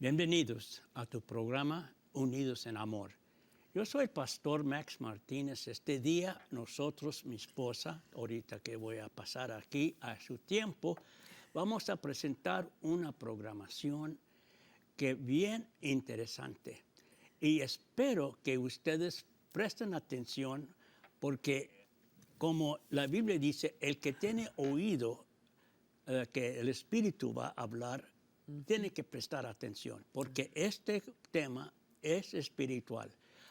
Bienvenidos a tu programa Unidos en Amor. Yo soy el pastor Max Martínez. Este día nosotros, mi esposa, ahorita que voy a pasar aquí a su tiempo, vamos a presentar una programación que bien interesante. Y espero que ustedes presten atención porque, como la Biblia dice, el que tiene oído que el Espíritu va a hablar, tiene que prestar atención, porque este tema es espiritual.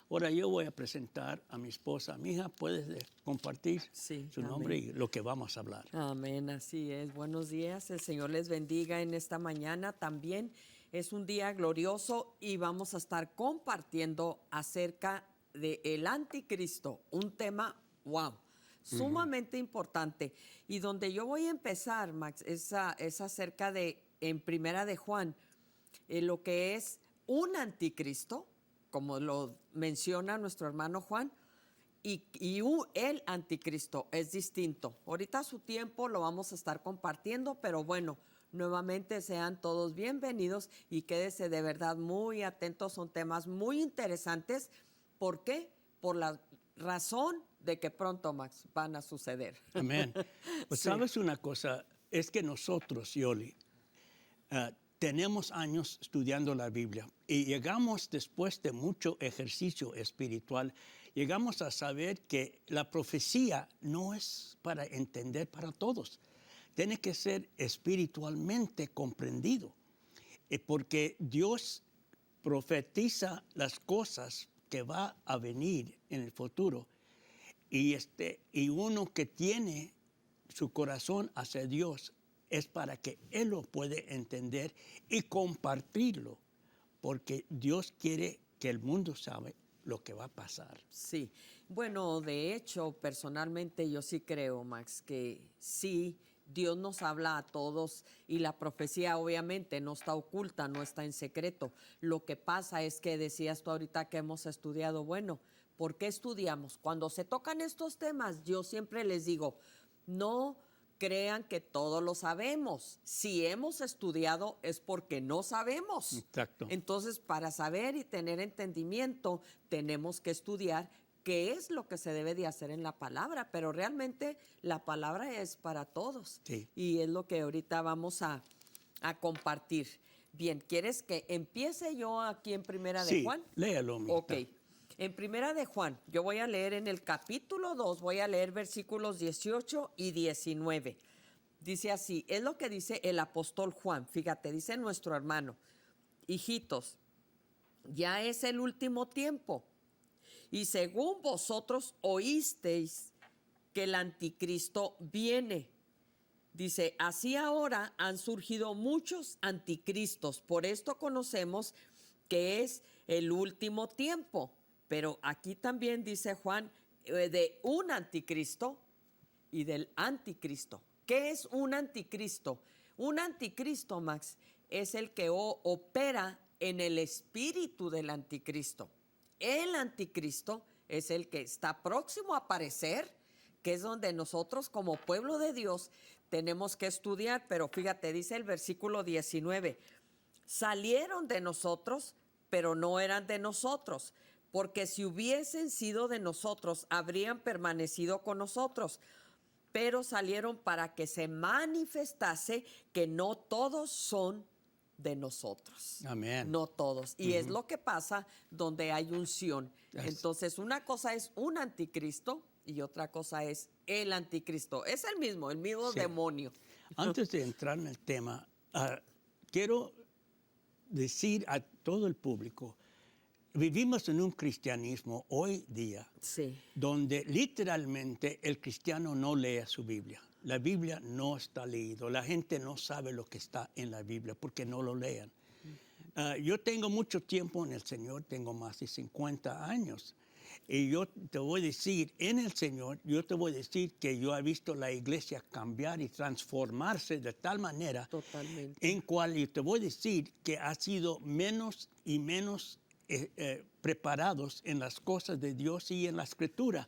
Ahora yo voy a presentar a mi esposa. Mi hija, ¿puedes compartir su nombre y lo que vamos a hablar? Amén, así es. Buenos días, el Señor les bendiga en esta mañana. También es un día glorioso y vamos a estar compartiendo acerca del anticristo, un tema, wow, sumamente importante. Y donde yo voy a empezar, Max, es acerca de, en Primera de Juan, lo que es un anticristo, como lo menciona nuestro hermano Juan, el anticristo es distinto. Ahorita a su tiempo lo vamos a estar compartiendo, pero bueno, nuevamente sean todos bienvenidos y quédese de verdad muy atentos. Son temas muy interesantes. ¿Por qué? Por la razón de que pronto, Max, van a suceder. Amén. Pues Sí. sabes una cosa, es que nosotros, Yoli, tenemos años estudiando la Biblia y llegamos después de mucho ejercicio espiritual, llegamos a saber que la profecía no es para entender para todos, tiene que ser espiritualmente comprendido, porque Dios profetiza las cosas que va a venir en el futuro y uno que tiene su corazón hacia Dios es para que Él lo puede entender y compartirlo, porque Dios quiere que el mundo sabe lo que va a pasar. Sí, bueno, de hecho, personalmente yo sí creo, Max, que sí, Dios nos habla a todos y la profecía obviamente no está oculta, no está en secreto. Lo que pasa es que decías tú ahorita que hemos estudiado, bueno, ¿por qué estudiamos? Cuando se tocan estos temas, yo siempre les digo, no crean que todo lo sabemos. Si hemos estudiado es porque no sabemos. Exacto. Entonces, para saber y tener entendimiento, tenemos que estudiar qué es lo que se debe de hacer en la palabra, pero realmente la palabra es para todos. Sí. Y es lo que ahorita vamos a compartir. Bien, ¿quieres que empiece yo aquí en Primera de Juan? Sí, léalo, mi Ok. hija. En Primera de Juan, yo voy a leer en el capítulo 2, voy a leer versículos 18 y 19. Dice así, es lo que dice el apóstol Juan. Fíjate, dice nuestro hermano, hijitos, ya es el último tiempo. Y según vosotros oísteis que el anticristo viene. Dice, así ahora han surgido muchos anticristos. Por esto conocemos que es el último tiempo. Pero aquí también dice Juan de un anticristo y del anticristo. ¿Qué es un anticristo? Un anticristo, Max, es el que opera en el espíritu del anticristo. El anticristo es el que está próximo a aparecer, que es donde nosotros como pueblo de Dios tenemos que estudiar. Pero fíjate, dice el versículo 19, salieron de nosotros, pero no eran de nosotros, porque si hubiesen sido de nosotros, habrían permanecido con nosotros. Pero salieron para que se manifestase que no todos son de nosotros. Amén. No todos. Y es lo que pasa donde hay unción. Entonces, una cosa es un anticristo y otra cosa es el anticristo. Es el mismo Sí. demonio. Antes de entrar en el tema, quiero decir a todo el público, vivimos en un cristianismo hoy día Sí. donde literalmente el cristiano no lee su Biblia. La Biblia no está leída. La gente no sabe lo que está en la Biblia porque no lo lean. Yo tengo mucho tiempo en el Señor, tengo más de 50 años. Y yo te voy a decir, en el Señor, yo te voy a decir que yo he visto la iglesia cambiar y transformarse de tal manera Totalmente. en cual yo te voy a decir que ha sido menos y menos preparados en las cosas de Dios y en la Escritura.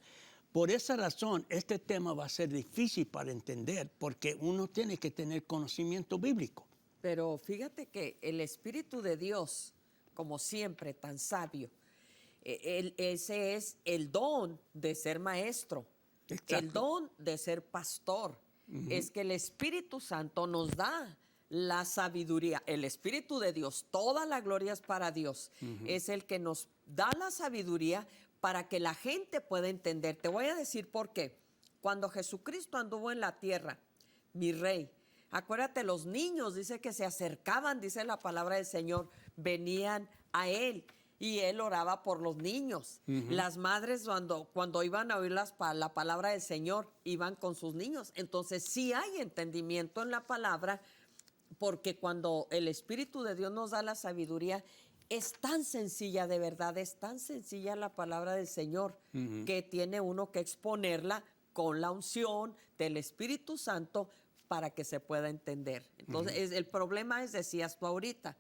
Por esa razón, este tema va a ser difícil para entender porque uno tiene que tener conocimiento bíblico. Pero fíjate que el Espíritu de Dios, como siempre, tan sabio, ese es el don de ser maestro, el don de ser pastor. Es que el Espíritu Santo nos da la sabiduría. El Espíritu de Dios, toda la gloria es para Dios. Es el que nos da la sabiduría para que la gente pueda entender. Te voy a decir por qué. Cuando Jesucristo anduvo en la tierra, mi rey, acuérdate, los niños, dice que se acercaban, dice la palabra del Señor, venían a Él y Él oraba por los niños. Las madres cuando iban a oír la palabra del Señor, iban con sus niños. Entonces sí hay entendimiento en la palabra, porque cuando el Espíritu de Dios nos da la sabiduría, es tan sencilla, de verdad, es tan sencilla la palabra del Señor, que tiene uno que exponerla con la unción del Espíritu Santo para que se pueda entender. Entonces, el problema es, decías tú ahorita,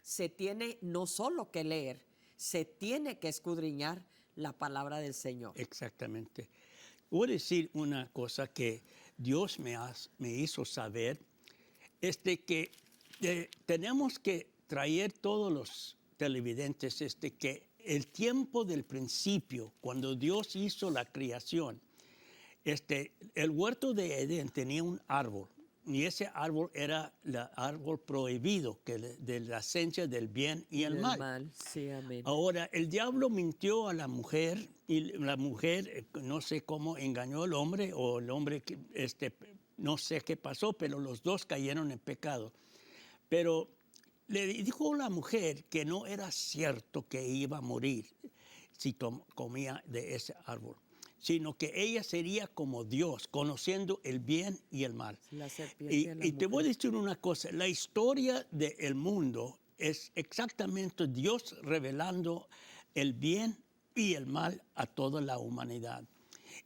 se tiene no solo que leer, se tiene que escudriñar la palabra del Señor. Exactamente. Voy a decir una cosa que Dios me hizo saber, que tenemos que traer todos los televidentes, que el tiempo del principio, cuando Dios hizo la creación, el huerto de Edén tenía un árbol, y ese árbol era el árbol prohibido, de la esencia del bien y el mal. Sí, amén. Ahora, el diablo mintió a la mujer, y la mujer, no sé cómo engañó al hombre, o el hombre, no sé qué pasó, pero los dos cayeron en pecado. Pero le dijo a la mujer que no era cierto que iba a morir si comía de ese árbol, sino que ella sería como Dios, conociendo el bien y el mal. La serpiente Y te voy a decir una cosa, la historia del mundo es exactamente Dios revelando el bien y el mal a toda la humanidad.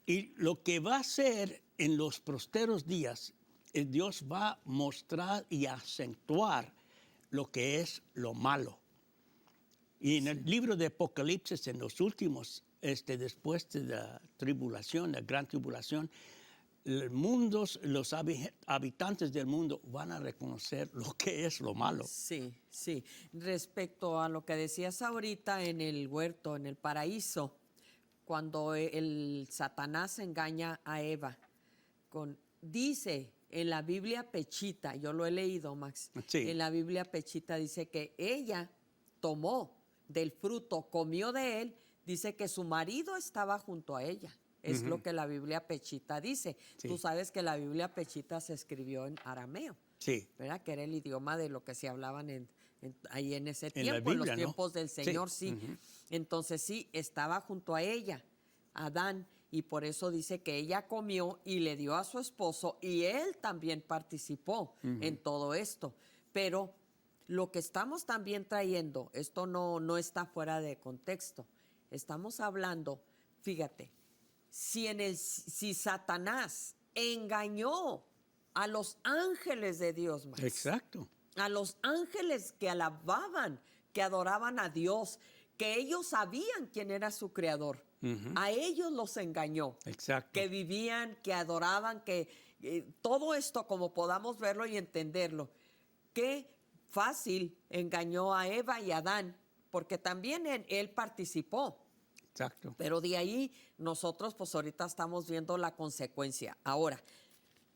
Y lo que va a hacer en los posteros días, Dios va a mostrar y acentuar lo que es lo malo. Y en el libro de Apocalipsis, en los últimos, después de la tribulación, la gran tribulación, los habitantes del mundo van a reconocer lo que es lo malo. Sí, sí. Respecto a lo que decías ahorita en el huerto, en el paraíso, cuando el Satanás engaña a Eva, dice en la Biblia Pechita, yo lo he leído, Max, Sí. en la Biblia Pechita dice que ella tomó del fruto, comió de él, dice que su marido estaba junto a ella. Es lo que la Biblia Pechita dice. Sí. Tú sabes que la Biblia Pechita se escribió en arameo, Sí. ¿verdad? Que era el idioma de lo que se hablaban ahí en ese En la tiempo, Biblia, en los ¿no? tiempos del Señor, sí. Entonces sí, estaba junto a ella, Adán, y por eso dice que ella comió y le dio a su esposo, y él también participó en todo esto. Pero lo que estamos también trayendo, esto no está fuera de contexto. Estamos hablando, fíjate, si Satanás engañó a los ángeles de Dios, Max, Exacto. a los ángeles que alababan, que adoraban a Dios, que ellos sabían quién era su creador, a ellos los engañó. Exacto. Que vivían, que adoraban, que todo esto, como podamos verlo y entenderlo, qué fácil engañó a Eva y a Adán, porque también él participó. Exacto. Pero de ahí nosotros pues ahorita estamos viendo la consecuencia. Ahora,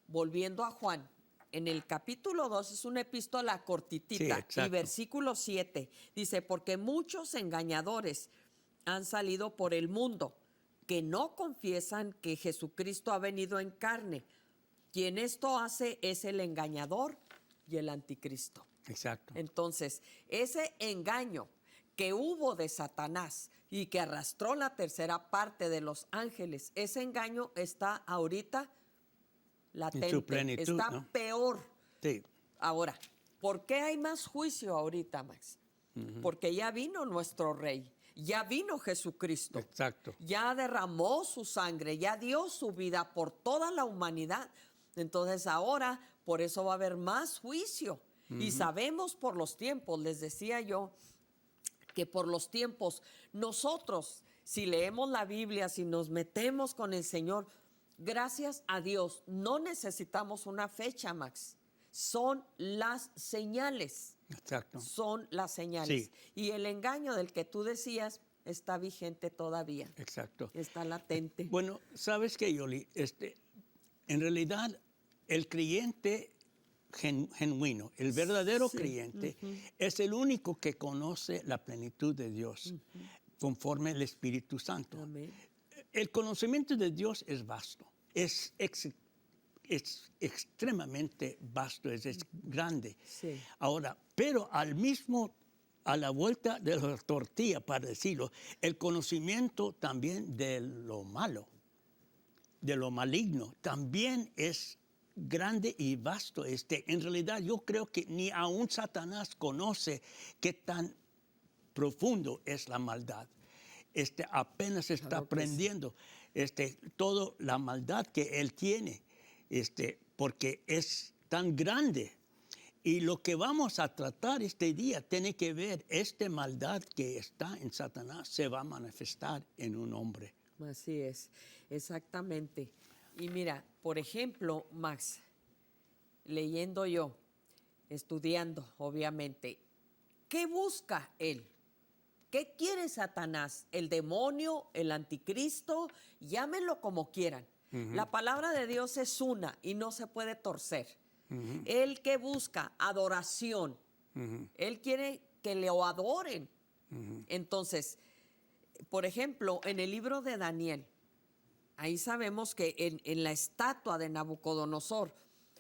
volviendo a Juan, en el capítulo 2 es una epístola cortitita, Sí, y versículo 7 dice, porque muchos engañadores han salido por el mundo que no confiesan que Jesucristo ha venido en carne. Quien esto hace es el engañador y el anticristo. Exacto. Entonces, ese engaño que hubo de Satanás y que arrastró la tercera parte de los ángeles, ese engaño está ahorita latente, en su plenitud, está ¿no? peor. Sí. Ahora, ¿por qué hay más juicio ahorita, Max? Porque ya vino nuestro Rey, ya vino Jesucristo. Exacto. Ya derramó su sangre, ya dio su vida por toda la humanidad. Entonces ahora, por eso va a haber más juicio. Y sabemos por los tiempos, les decía yo, que por los tiempos nosotros, si leemos la Biblia, si nos metemos con el Señor, gracias a Dios, no necesitamos una fecha, Max. son las señales. Exacto. Son las señales. Sí. Y el engaño del que tú decías está vigente todavía. Exacto. Está latente. Bueno, ¿sabes qué, Yoli? En realidad, el creyente genuino, el verdadero Sí. creyente, es el único que conoce la plenitud de Dios, conforme el Espíritu Santo. Amén. El conocimiento de Dios es vasto, es extremadamente vasto, es grande. Sí. Ahora, pero a la vuelta de la tortilla, para decirlo, el conocimiento también de lo malo, de lo maligno, también es grande y vasto. En realidad, yo creo que ni aún Satanás conoce qué tan profundo es la maldad. Apenas está Claro que aprendiendo toda la maldad que él tiene, porque es tan grande. Y lo que vamos a tratar este día tiene que ver, esta maldad que está en Satanás se va a manifestar en un hombre. Así es, exactamente. Y mira, por ejemplo, Max, leyendo yo, estudiando, obviamente, ¿qué busca él? ¿Qué quiere Satanás? ¿El demonio? ¿El anticristo? Llámenlo como quieran. La palabra de Dios es una y no se puede torcer. Él que busca adoración. Él quiere que le adoren. Entonces, por ejemplo, en el libro de Daniel, ahí sabemos que en la estatua de Nabucodonosor,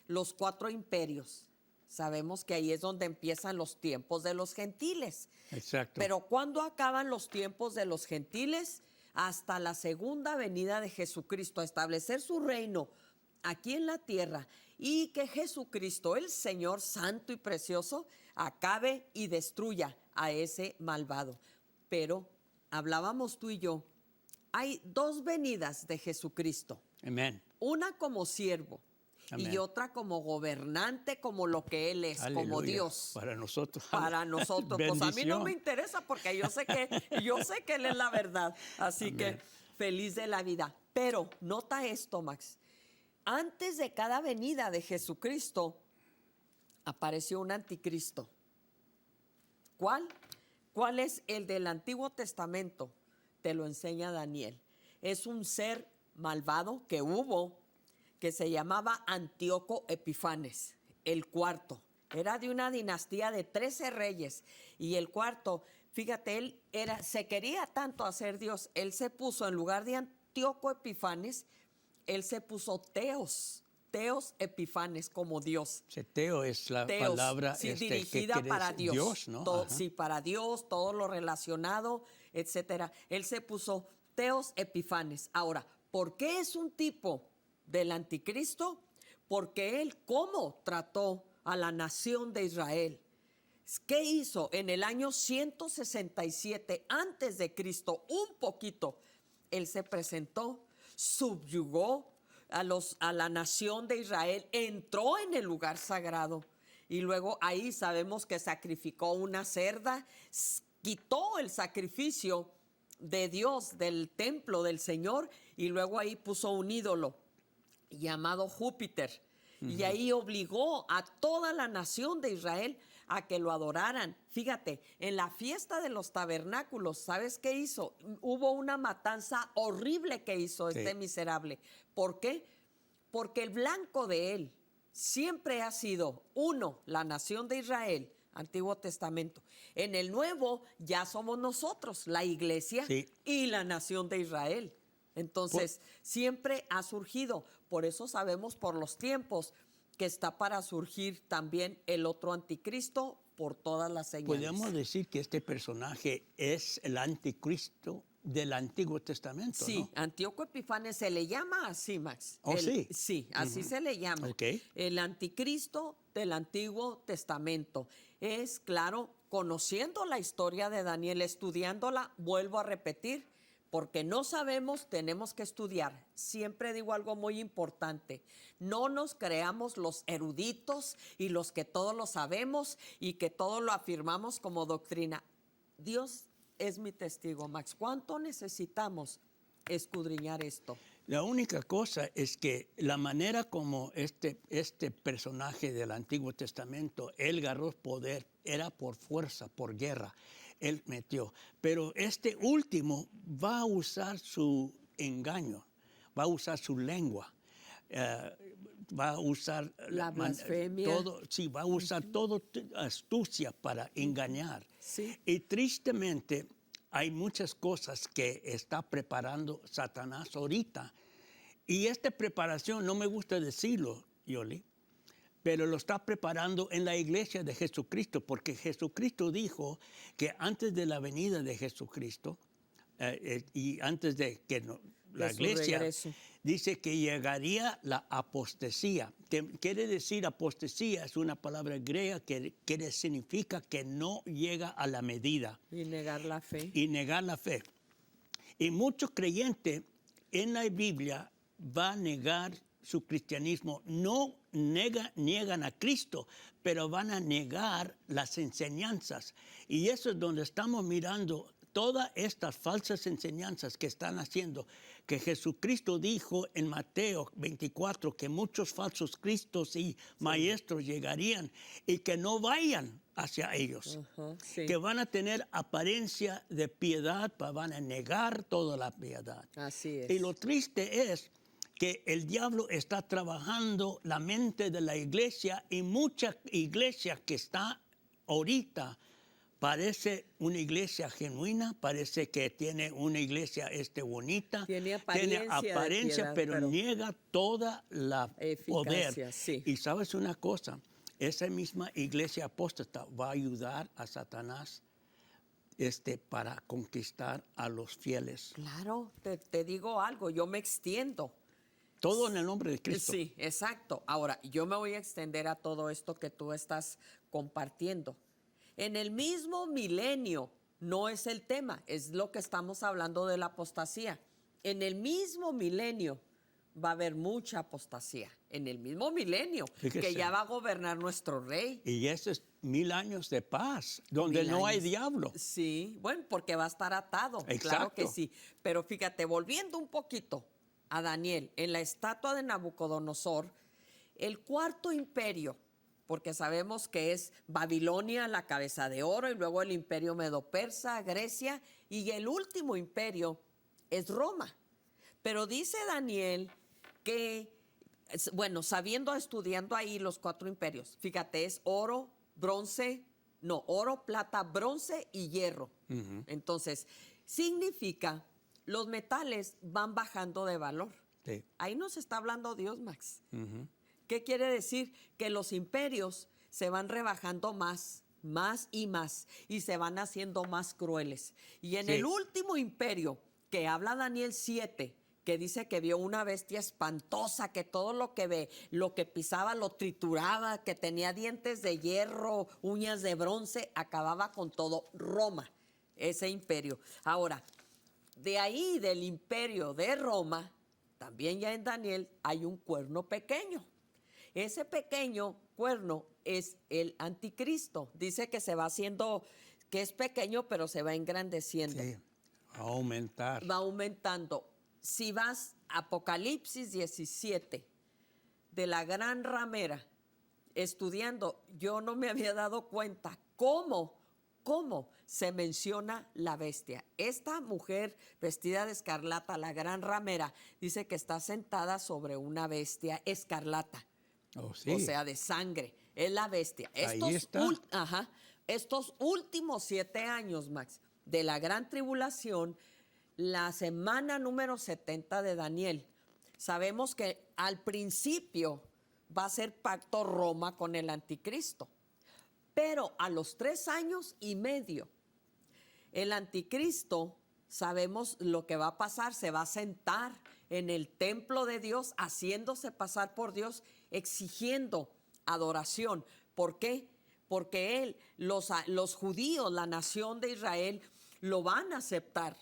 los 4 imperios, sabemos que ahí es donde empiezan los tiempos de los gentiles. Exacto. Pero ¿cuándo acaban los tiempos de los gentiles? Hasta la segunda venida de Jesucristo, a establecer su reino aquí en la tierra y que Jesucristo, el Señor santo y precioso, acabe y destruya a ese malvado. Pero hablábamos tú y yo, hay 2 venidas de Jesucristo. Amén. Una como siervo. Amén. Y otra como gobernante, como lo que Él es, Aleluya. como Dios. Para nosotros. Para nosotros. Pues a mí no Bendición. me interesa porque yo sé que Él es la verdad. Así Amén. que feliz de la vida. Pero nota esto, Max. Antes de cada venida de Jesucristo, apareció un anticristo. ¿Cuál? ¿Cuál es el del Antiguo Testamento? Te lo enseña Daniel. Es un ser malvado que hubo, que se llamaba Antíoco Epifanes, el cuarto. Era de una dinastía de 13 reyes. Y el cuarto, fíjate, se quería tanto hacer Dios, él se puso, en lugar de Antíoco Epifanes, él se puso Teos Epifanes como Dios. Teo es la Teos, palabra sí, que dirigida quiere para decir Dios. ¿no? Sí, para Dios, todo lo relacionado, etcétera. Él se puso Teos Epifanes. Ahora, ¿por qué es un tipo del anticristo? Porque él, ¿cómo trató a la nación de Israel? ¿Qué hizo? En el año 167 antes de Cristo, un poquito, él se presentó, subyugó a la nación de Israel, entró en el lugar sagrado y luego ahí sabemos que sacrificó una cerda, quitó el sacrificio de Dios del templo del Señor y luego ahí puso un ídolo llamado Júpiter. Y ahí obligó a toda la nación de Israel a que lo adoraran. Fíjate, en la fiesta de los tabernáculos, ¿sabes qué hizo? Hubo una matanza horrible que hizo este miserable. ¿Por qué? Porque el blanco de él siempre ha sido, uno, la nación de Israel, Antiguo Testamento. En el Nuevo ya somos nosotros, la iglesia y la nación de Israel. Entonces, siempre ha surgido. Por eso sabemos por los tiempos que está para surgir también el otro anticristo por todas las señales. Podemos decir que este personaje es el anticristo del Antiguo Testamento, Sí, ¿no? Antíoco Epifanes se le llama así, Max. Sí. Sí, así se le llama. Okay. El anticristo del Antiguo Testamento. Es, claro, conociendo la historia de Daniel, estudiándola, vuelvo a repetir, porque no sabemos, tenemos que estudiar. Siempre digo algo muy importante. No nos creamos los eruditos y los que todo lo sabemos y que todo lo afirmamos como doctrina. Dios es mi testigo, Max. ¿Cuánto necesitamos escudriñar esto? La única cosa es que la manera como este personaje del Antiguo Testamento, él agarró poder, era por fuerza, por guerra. Él metió. Pero este último va a usar su engaño, va a usar su lengua, va a usar La blasfemia. todo, sí, va a usar todo astucia para engañar. Sí. Y tristemente hay muchas cosas que está preparando Satanás ahorita. Y esta preparación, no me gusta decirlo, Yoli, pero lo está preparando en la iglesia de Jesucristo, porque Jesucristo dijo que antes de la venida de Jesucristo y antes de que la iglesia, regreso. dice que llegaría la apostasía. Quiere decir apostasía, es una palabra griega que significa que no llega a la medida. Y negar la fe. Y negar la fe. Y muchos creyentes en la Biblia van a negar su cristianismo. No niegan a Cristo, pero van a negar las enseñanzas. Y eso es donde estamos mirando todas estas falsas enseñanzas que están haciendo, que Jesucristo dijo en Mateo 24 que muchos falsos cristos y maestros llegarían y que no vayan hacia ellos, Sí. que van a tener apariencia de piedad, van a negar toda la piedad. Así es. Y lo triste es que el diablo está trabajando la mente de la iglesia y mucha iglesia que está ahorita parece una iglesia genuina, parece que tiene una iglesia bonita, Tiene apariencia de piedad, pero niega toda la poder. Sí. Y sabes una cosa, esa misma iglesia apóstata va a ayudar a Satanás para conquistar a los fieles. Claro, te digo algo, yo me extiendo. Todo en el nombre de Cristo. Sí, exacto. Ahora, yo me voy a extender a todo esto que tú estás compartiendo. En el mismo milenio, no es el tema, es lo que estamos hablando de la apostasía. En el mismo milenio va a haber mucha apostasía. En el mismo milenio, Fíjese. que ya va a gobernar nuestro rey. Y ese es 1000 años de paz, donde 1000 no hay años. diablo. Sí, bueno, porque va a estar atado. Claro Exacto. que sí. Pero fíjate, volviendo un poquito a Daniel, en la estatua de Nabucodonosor, el cuarto imperio, porque sabemos que es Babilonia, la cabeza de oro, y luego el imperio medo-persa, Grecia, y el último imperio es Roma. Pero dice Daniel que, bueno, estudiando ahí los 4 imperios, fíjate, es oro, plata, bronce y hierro. Entonces, significa, los metales van bajando de valor. Sí. Ahí nos está hablando Dios, Max. ¿Qué quiere decir? Que los imperios se van rebajando más y más, y se van haciendo más crueles. Y en el último imperio, que habla Daniel 7, que dice que vio una bestia espantosa, que todo lo que pisaba lo trituraba, que tenía dientes de hierro, uñas de bronce, acababa con todo. Roma, ese imperio. Ahora, de ahí, del imperio de Roma, también ya en Daniel hay un cuerno pequeño. Ese pequeño cuerno es el anticristo. Dice que se va haciendo, que es pequeño, pero se va engrandeciendo. Sí, va a aumentar. Va aumentando. Si vas a Apocalipsis 17, de la gran ramera, estudiando, yo no me había dado cuenta cómo se menciona la bestia. Esta mujer vestida de escarlata, la gran ramera, dice que está sentada sobre una bestia escarlata. Oh, sí. O sea, de sangre. Es la bestia. Ahí está. Estos últimos 7 años, Max, de la gran tribulación, la semana número 70 de Daniel, sabemos que al principio va a ser pacto Roma con el anticristo. Pero a los 3 años y medio, el anticristo, sabemos lo que va a pasar, se va a sentar en el templo de Dios, haciéndose pasar por Dios, exigiendo adoración. ¿Por qué? Porque él, los judíos, la nación de Israel, lo van a aceptar.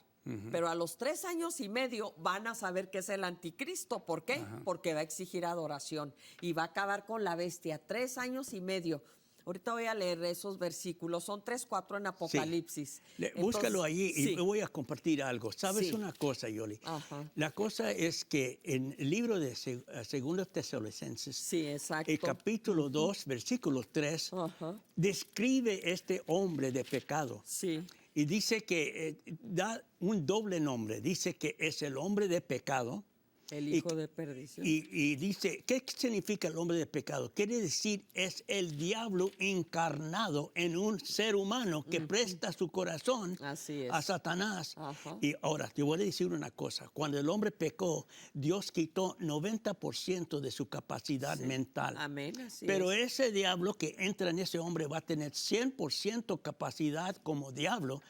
Pero a los 3 años y medio van a saber que es el anticristo. ¿Por qué? Porque va a exigir adoración y va a acabar con la bestia. 3 años y medio Ahorita voy a leer esos versículos. Son 3, 4 en Apocalipsis. Búscalo allí y sí. voy a compartir algo. ¿Sabes Sí. una cosa, Yoli? Ajá. La cosa es que en el libro de Segundo Tesalonicenses, Sí, exacto. el capítulo 2, versículo 3, Ajá. describe este hombre de pecado. Sí. Y dice que da un doble nombre. Dice que es el hombre de pecado. El hijo de perdición. Y dice, ¿qué significa el hombre de pecado? Quiere decir, es el diablo encarnado en un ser humano que presta su corazón Así es. a Satanás. Ajá. Y ahora, te voy a decir una cosa. Cuando el hombre pecó, Dios quitó 90% de su capacidad mental. Amén, así Pero es. ese diablo que entra en ese hombre va a tener 100% capacidad como diablo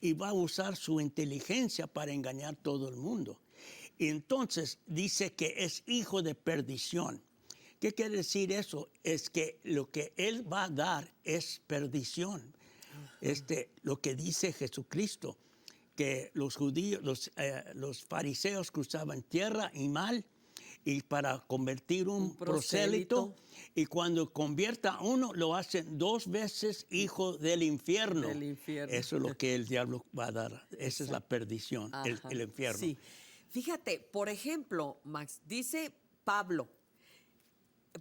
y va a usar su inteligencia para engañar a todo el mundo. Y entonces dice que es hijo de perdición. ¿Qué quiere decir eso? Es que lo que él va a dar es perdición. Lo que dice Jesucristo, que los judíos, los fariseos cruzaban tierra y mar y para convertir un prosélito, y cuando convierta a uno lo hacen 2 veces hijo del infierno. Del infierno. Eso es lo que el diablo va a dar. Esa es la perdición, el infierno. Sí. Fíjate, por ejemplo, Max, dice Pablo,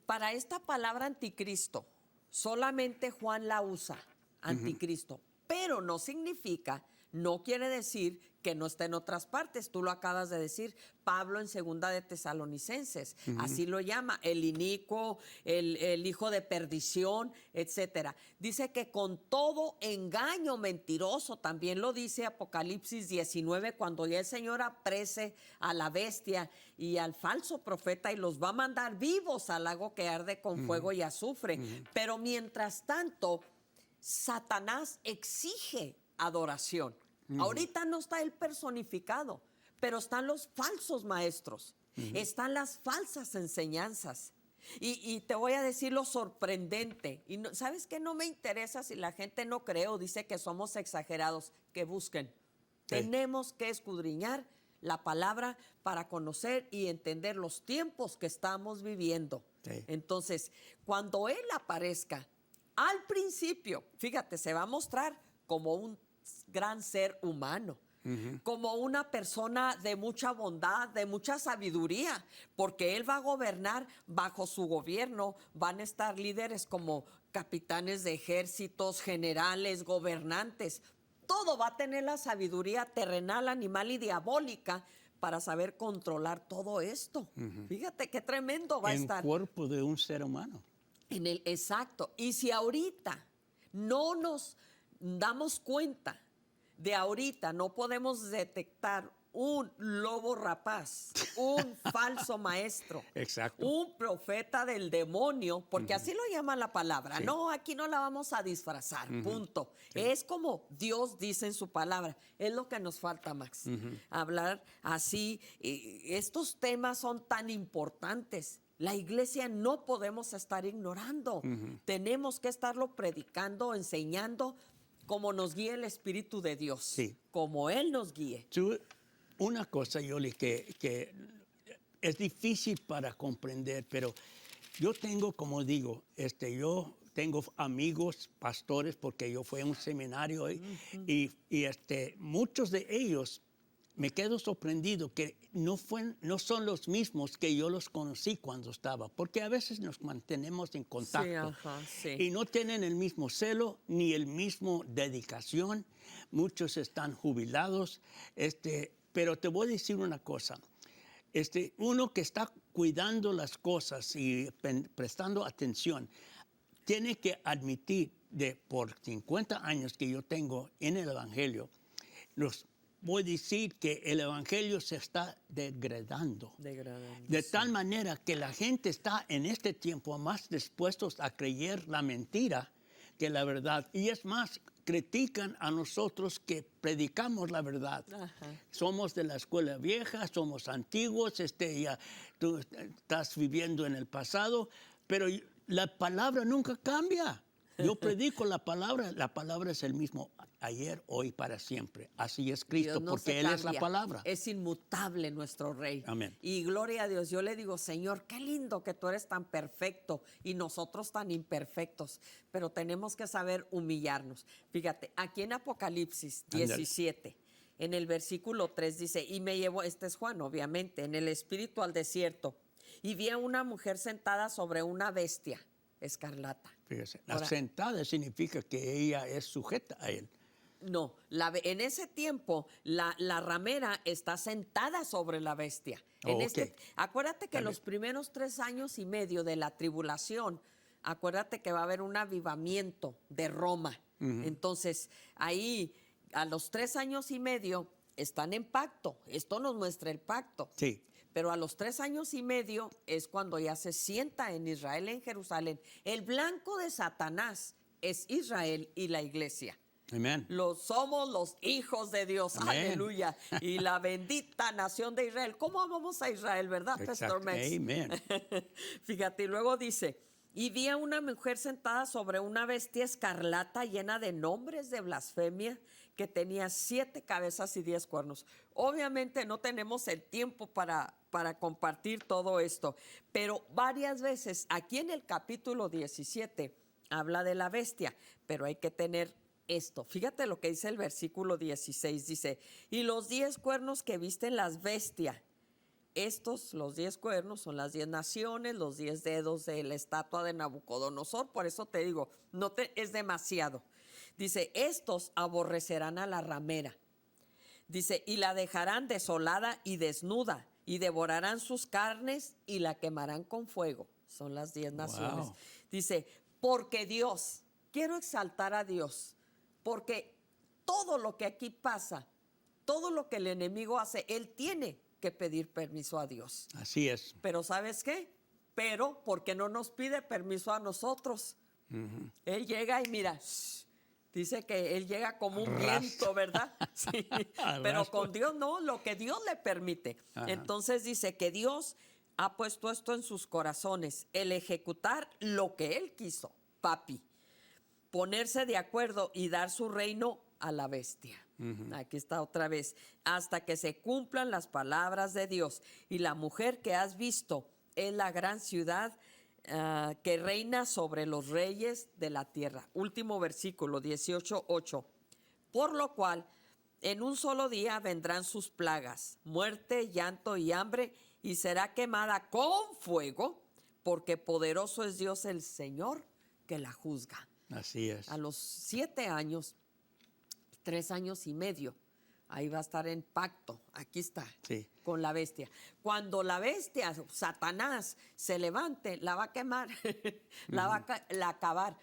para esta palabra anticristo, solamente Juan la usa, anticristo, pero no significa, no quiere decir que no está en otras partes. Tú lo acabas de decir, Pablo en Segunda de Tesalonicenses, así lo llama, el inicuo, el hijo de perdición, etcétera. Dice que con todo engaño mentiroso, también lo dice Apocalipsis 19, cuando ya el Señor aprese a la bestia y al falso profeta y los va a mandar vivos al lago que arde con fuego y azufre. Pero mientras tanto, Satanás exige adoración. Ahorita no está él personificado, pero están los falsos maestros, están las falsas enseñanzas. Y te voy a decir lo sorprendente. Y no, ¿sabes qué? No me interesa si la gente no cree o dice que somos exagerados, que busquen. Sí. Tenemos que escudriñar la palabra para conocer y entender los tiempos que estamos viviendo. Sí. Entonces, cuando él aparezca, al principio, fíjate, se va a mostrar como un gran ser humano, como una persona de mucha bondad, de mucha sabiduría, porque él va a gobernar bajo su gobierno. Van a estar líderes como capitanes de ejércitos, generales, gobernantes. Todo va a tener la sabiduría terrenal, animal y diabólica para saber controlar todo esto. Fíjate qué tremendo va a estar. En cuerpo de un ser humano. Exacto. Y si ahorita no nos damos cuenta de ahorita, no podemos detectar un lobo rapaz, un falso maestro, exacto, un profeta del demonio, porque así lo llama la palabra. Sí. No, aquí no la vamos a disfrazar, punto. Sí. Es como Dios dice en su palabra. Es lo que nos falta, Max. Hablar así. Estos temas son tan importantes. La iglesia no podemos estar ignorando. Tenemos que estarlo predicando, enseñando, como nos guíe el Espíritu de Dios. Sí. Como Él nos guíe. Una cosa, Yoli, que es difícil para comprender, pero yo tengo, como digo, yo tengo amigos pastores porque yo fui a un seminario y muchos de ellos me quedo sorprendido que no son los mismos que yo los conocí cuando estaba, porque a veces nos mantenemos en contacto y no tienen el mismo celo ni el mismo dedicación. Muchos están jubilados, pero te voy a decir una cosa. Uno que está cuidando las cosas y prestando atención, tiene que admitir por 50 años que yo tengo en el Evangelio, voy a decir que el Evangelio se está degradando. De tal manera que la gente está en este tiempo más dispuestos a creer la mentira que la verdad. Y es más, critican a nosotros que predicamos la verdad. Somos de la escuela vieja, somos antiguos, ya tú estás viviendo en el pasado, pero la palabra nunca cambia. Yo predico la palabra es el mismo ayer, hoy, para siempre. Así es Cristo, Dios no porque se Él es la cambia. palabra. Es inmutable nuestro Rey. Amén. Y gloria a Dios. Yo le digo, Señor, qué lindo que tú eres tan perfecto y nosotros tan imperfectos. Pero tenemos que saber humillarnos. Fíjate, aquí en Apocalipsis Ándale. 17, en el versículo 3 dice, y me llevó, este es Juan, obviamente, en el espíritu al desierto. Y vi a una mujer sentada sobre una bestia escarlata. Fíjese, Ahora, sentada significa que ella es sujeta a Él. no, en ese tiempo la ramera está sentada sobre la bestia. Oh, ok. Acuérdate que Está los primeros 3 años y medio de la tribulación, acuérdate que va a haber un avivamiento de Roma. Entonces, ahí a los 3 años y medio están en pacto. Esto nos muestra el pacto. Sí. Pero a los 3 años y medio es cuando ya se sienta en Israel, en Jerusalén. El blanco de Satanás es Israel y la iglesia. Amén. Somos los hijos de Dios, Amén. aleluya. Y la bendita nación de Israel. ¿Cómo amamos a Israel, verdad, Pastor Max? Amén. Fíjate, y luego dice, y vi a una mujer sentada sobre una bestia escarlata llena de nombres de blasfemia que tenía 7 cabezas y 10 cuernos. Obviamente no tenemos el tiempo para compartir todo esto, pero varias veces aquí en el capítulo 17 habla de la bestia, pero hay que tener esto. Fíjate lo que dice el versículo 16, dice, y los 10 cuernos que viste en las bestias, los 10 cuernos son las 10 naciones, los 10 dedos de la estatua de Nabucodonosor, por eso te digo, es demasiado. Dice, estos aborrecerán a la ramera. Dice, y la dejarán desolada y desnuda, y devorarán sus carnes y la quemarán con fuego. Son las 10 naciones. Wow. Dice, porque Dios, quiero exaltar a Dios, porque todo lo que aquí pasa, todo lo que el enemigo hace, él tiene que pedir permiso a Dios. Así es. Pero ¿sabes qué? Pero porque no nos pide permiso a nosotros. Él llega y mira, dice que él llega como un viento, ¿verdad? Sí. Pero con Dios no, lo que Dios le permite. Ajá. Entonces dice que Dios ha puesto esto en sus corazones, el ejecutar lo que él quiso, papi. Ponerse de acuerdo y dar su reino a la bestia. Aquí está otra vez. Hasta que se cumplan las palabras de Dios. Y la mujer que has visto es la gran ciudad que reina sobre los reyes de la tierra. Último versículo, 18:8. Por lo cual, en un solo día vendrán sus plagas, muerte, llanto y hambre, y será quemada con fuego, porque poderoso es Dios el Señor que la juzga. Así es. A los 7 años, 3 años y medio, ahí va a estar en pacto, aquí está, Sí. con la bestia. Cuando la bestia, Satanás, se levante, la va a quemar, la va a acabar.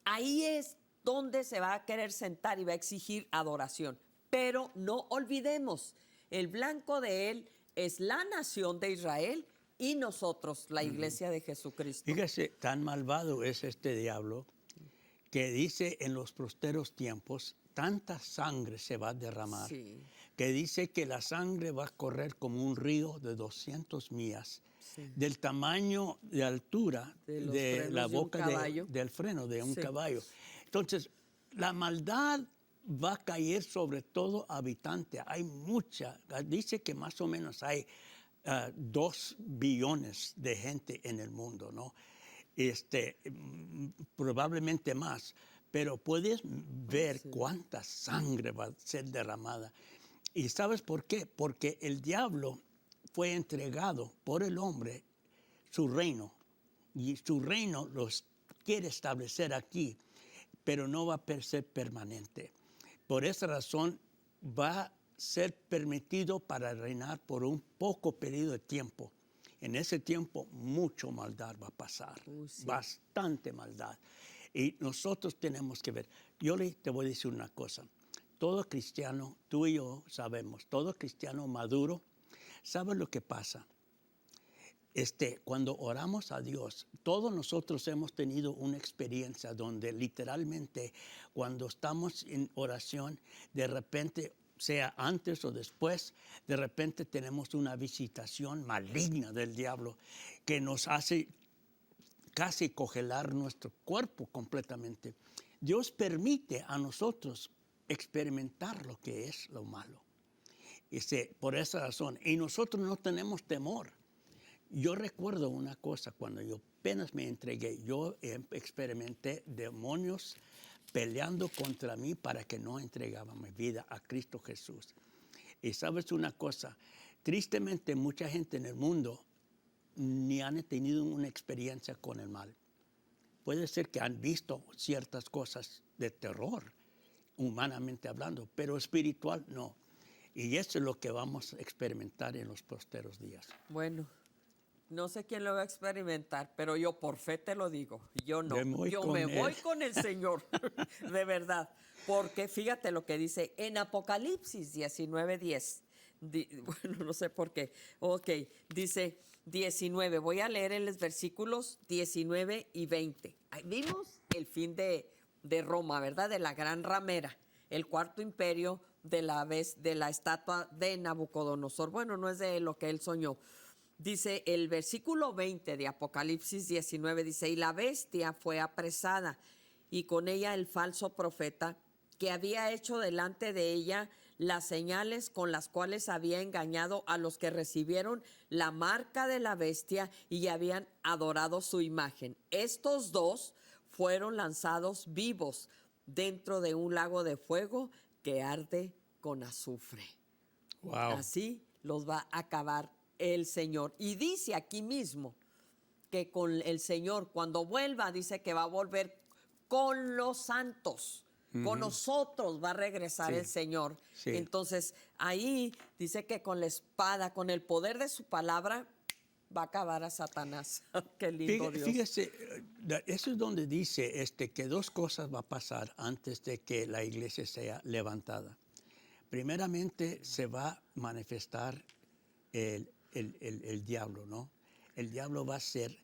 Ahí es donde se va a querer sentar y va a exigir adoración. Pero no olvidemos, el blanco de él es la nación de Israel y nosotros, la iglesia de Jesucristo. Fíjese, tan malvado es este diablo que dice en los posteros tiempos, tanta sangre se va a derramar, Sí. que dice que la sangre va a correr como un río de 200 millas, Sí. del tamaño de altura De los de frenos la de un boca caballo. del freno de un Sí. caballo. Entonces, la maldad va a caer sobre todo habitante. Hay mucha, dice que más o menos hay 2 billones de gente en el mundo, ¿no? Probablemente más, pero puedes ver cuánta sangre va a ser derramada. ¿Y sabes por qué? Porque el diablo fue entregado por el hombre su reino, y su reino los quiere establecer aquí, pero no va a ser permanente. Por esa razón va a ser permitido para reinar por un poco periodo de tiempo. En ese tiempo mucho maldad va a pasar, Sí. bastante maldad. Y nosotros tenemos que ver. Te voy a decir una cosa. Todo cristiano, tú y yo sabemos, todo cristiano maduro, ¿sabe lo que pasa? Cuando oramos a Dios, todos nosotros hemos tenido una experiencia donde literalmente cuando estamos en oración, de repente, sea antes o después, de repente tenemos una visitación maligna del diablo que nos hace casi congelar nuestro cuerpo completamente. Dios permite a nosotros experimentar lo que es lo malo. Por esa razón. Y nosotros no tenemos temor. Yo recuerdo una cosa, cuando yo apenas me entregué, yo experimenté demonios peleando contra mí para que no entregaba mi vida a Cristo Jesús. Y sabes una cosa, tristemente mucha gente en el mundo ni han tenido una experiencia con el mal. Puede ser que han visto ciertas cosas de terror, humanamente hablando, pero espiritual no. Y eso es lo que vamos a experimentar en los posteros días. Bueno, no sé quién lo va a experimentar, pero yo por fe te lo digo. Yo no. Yo me voy con el Señor, de verdad. Porque fíjate lo que dice en Apocalipsis 19:10. Bueno, no sé por qué. Ok, dice 19. Voy a leer en los versículos 19 y 20. Ahí vimos el fin de Roma, ¿verdad? De la gran ramera, el cuarto imperio de la estatua de Nabucodonosor. Bueno, no es de lo que él soñó. Dice el versículo 20 de Apocalipsis 19, dice, y la bestia fue apresada, y con ella el falso profeta, que había hecho delante de ella las señales con las cuales había engañado a los que recibieron la marca de la bestia y habían adorado su imagen. Estos dos fueron lanzados vivos dentro de un lago de fuego que arde con azufre. Wow. Así los va a acabar el Señor. Y dice aquí mismo que con el Señor, cuando vuelva, dice que va a volver con los santos. Con nosotros va a regresar el Señor. Sí. Entonces, ahí dice que con la espada, con el poder de su palabra, va a acabar a Satanás. Qué lindo Dios. Fíjese, eso es donde dice que dos cosas va a pasar antes de que la iglesia sea levantada. Primeramente, se va a manifestar el diablo, ¿no? El diablo va a ser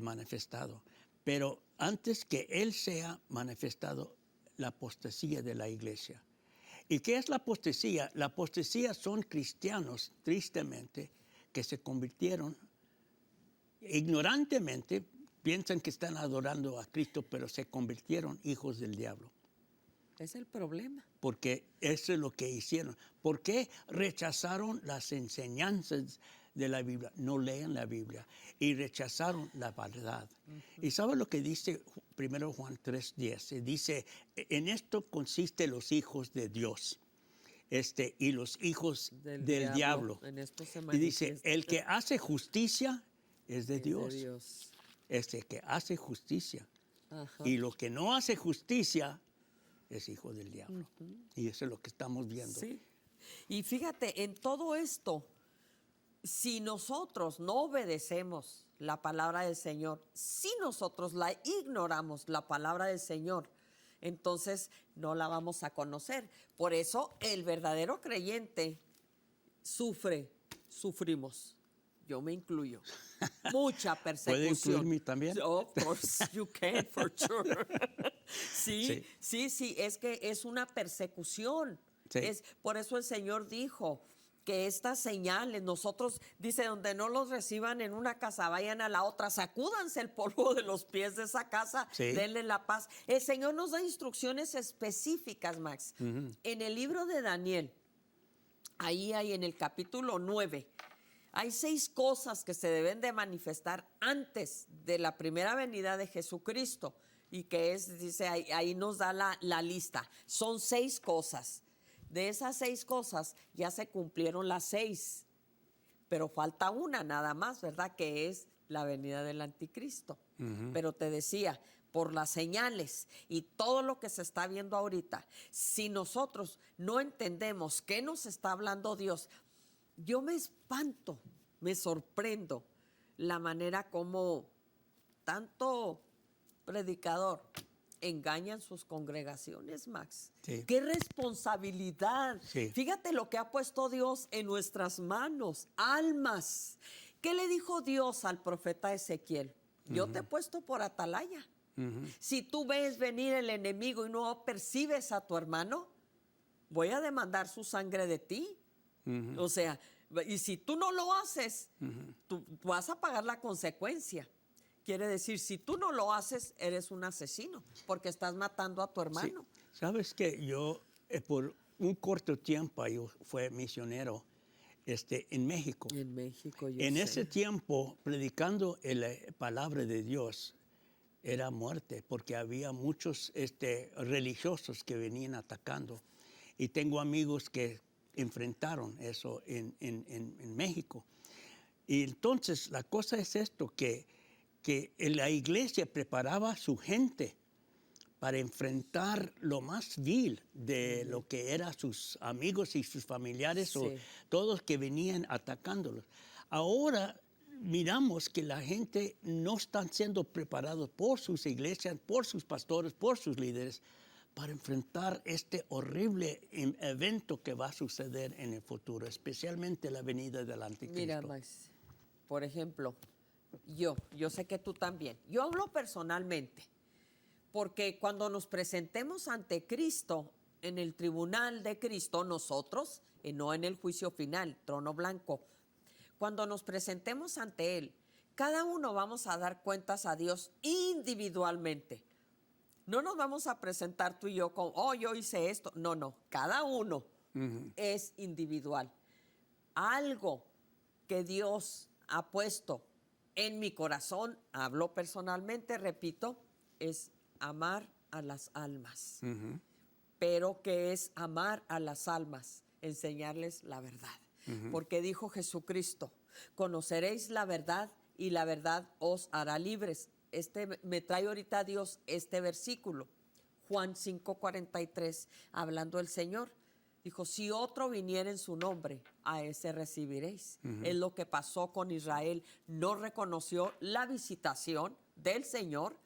manifestado. Pero antes que él sea manifestado, la apostasía de la iglesia. ¿Y qué es la apostasía? La apostasía son cristianos, tristemente, que se convirtieron ignorantemente, piensan que están adorando a Cristo, pero se convirtieron hijos del diablo. Es el problema. Porque eso es lo que hicieron. ¿Por qué rechazaron las enseñanzas de la Biblia? No leen la Biblia y rechazaron la verdad. ¿Y sabe lo que dice 1 Juan 3:10? Dice, en esto consiste los hijos de Dios y los hijos del diablo. En esto se y dice, el que hace justicia es de Dios. De Dios. Que hace justicia. Ajá. Y lo que no hace justicia es hijo del diablo. Y eso es lo que estamos viendo. Sí. Y fíjate, en todo esto, si nosotros no obedecemos la palabra del Señor, si nosotros la ignoramos, la palabra del Señor, entonces no la vamos a conocer. Por eso el verdadero creyente sufrimos. Yo me incluyo. Mucha persecución. ¿Puede incluirme también? Of course you can, for sure. Sí, es que es una persecución. Sí. Por eso el Señor dijo que estas señales, nosotros, dice, donde no los reciban en una casa, vayan a la otra, sacúdanse el polvo de los pies de esa casa, denle la paz. El Señor nos da instrucciones específicas, Max. En el libro de Daniel, ahí hay en el capítulo 9, hay 6 cosas que se deben de manifestar antes de la primera venida de Jesucristo. Y que dice, ahí nos da la lista. Son 6 cosas. De esas 6 cosas ya se cumplieron las 6. Pero falta una nada más, ¿verdad? Que es la venida del anticristo. Pero te decía, por las señales y todo lo que se está viendo ahorita, si nosotros no entendemos qué nos está hablando Dios, yo me espanto, me sorprendo la manera como tanto predicador engañan sus congregaciones, Max. Sí. ¡Qué responsabilidad! Sí. Fíjate lo que ha puesto Dios en nuestras manos, almas. ¿Qué le dijo Dios al profeta Ezequiel? Yo te he puesto por atalaya. Si tú ves venir el enemigo y no percibes a tu hermano, voy a demandar su sangre de ti. O sea, y si tú no lo haces, tú vas a pagar la consecuencia. quiere decir, si tú no lo haces, eres un asesino, porque estás matando a tu Sí. hermano. Sabes que yo por un corto tiempo yo fui misionero en México. En México, yo En sé. ese tiempo, predicando la palabra de Dios, era muerte, porque había muchos religiosos que venían atacando. Y tengo amigos que enfrentaron eso en México. Y entonces la cosa es esto, que la iglesia preparaba a su gente para enfrentar lo más vil de lo que eran sus amigos y sus familiares o Sí. todos que venían atacándolos. Ahora miramos que la gente no están siendo preparados por sus iglesias, por sus pastores, por sus líderes, para enfrentar este horrible evento que va a suceder en el futuro, especialmente la venida del anticristo. Mira, Max, por ejemplo, yo sé que tú también. Yo hablo personalmente, porque cuando nos presentemos ante Cristo, en el tribunal de Cristo, nosotros, y no en el juicio final, trono blanco, cuando nos presentemos ante Él, cada uno vamos a dar cuentas a Dios individualmente. No nos vamos a presentar tú y yo como, oh, yo hice esto. No, no, cada uno es individual. Algo que Dios ha puesto en mi corazón, hablo personalmente, repito, es amar a las almas. Pero ¿qué es amar a las almas? Enseñarles la verdad. Porque dijo Jesucristo, conoceréis la verdad y la verdad os hará libres. Me trae ahorita Dios este versículo, Juan 5:43, hablando el Señor. Dijo, si otro viniera en su nombre, a ese recibiréis. Es lo que pasó con Israel. No reconoció la visitación del Señor,